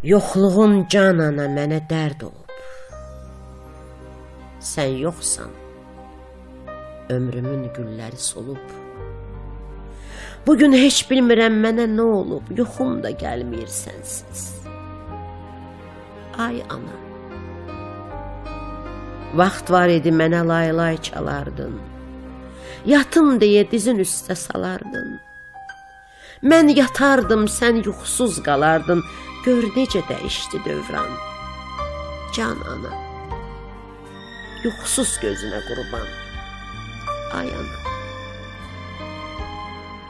Yoxluğun can ana mənə dərd olub. Sən yoxsan, ömrümün gülləri solub. Bugün heç bilmirəm mənə nə olub, yoxum da gəlmir sənsiz. Ay ana, vaxt var idi mənə lay-lay çalardın, yatım deyə dizin üstə salardın. Mən yatardım, sən yuxusuz qalardın, gör necə dəyişdi dövran. Can ana, yuxusuz gözünə qurban. Ay ana,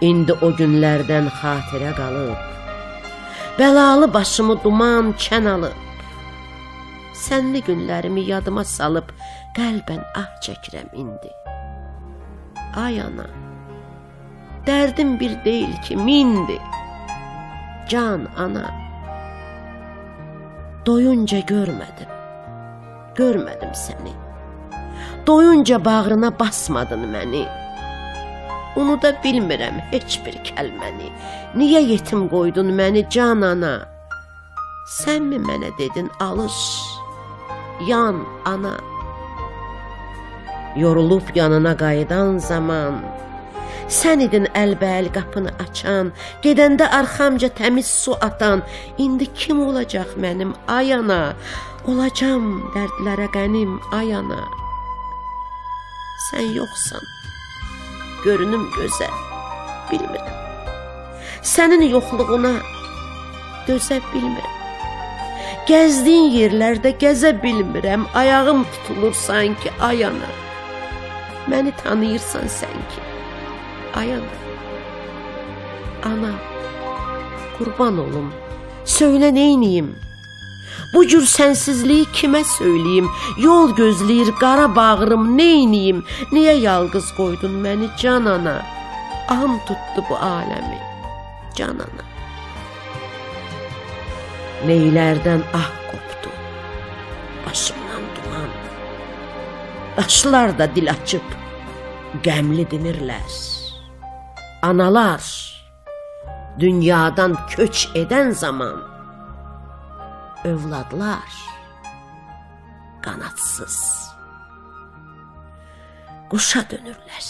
indi o günlərdən xatirə qalıb, bəlalı başımı duman kən alıb. Sənli günlərimi yadıma salıb, qəlbən ah çəkirəm indi. Ay ana, dərdim bir deyil ki, mindir. Can ana, doyunca görmədim, görmədim səni. Doyunca bağrına basmadın məni. Unuda bilmirəm heç bir kəlməni. Niyə yetim qoydun məni can ana? Sən mi mənə dedin alış, yan ana? Yorulub yanına qayıdan zaman, sən idin əlbəəl qapını açan, gedəndə arxamca təmiz su atan. İndi kim olacaq mənim ay ana? Olacam dərdlərə qənim ay ana. Sən yoxsan, görünüm gözəl, bilmirəm. Sənin yoxluğuna dözə bilmirəm. Gəzdiyin yerlərdə gəzə bilmirəm. Ayağım tutulur sanki ay ana. Məni tanıyırsan sən ki, ay ana. Ana, qurban olum, söylə neyniyim? Bu cür sənsizliyi kimə söyləyim? Yol gözləyir qara bağrım, neyniyim? Niyə yalqız qoydun məni can ana? Ahım tutdu bu aləmi, can ana. Neylərdən ah qopdu, başımdan duman. Daşlar da dil açıb, qəmli dinirlər. Analar, dünyadan köç edən zaman, övladlar qanadsız quşa dönürlər.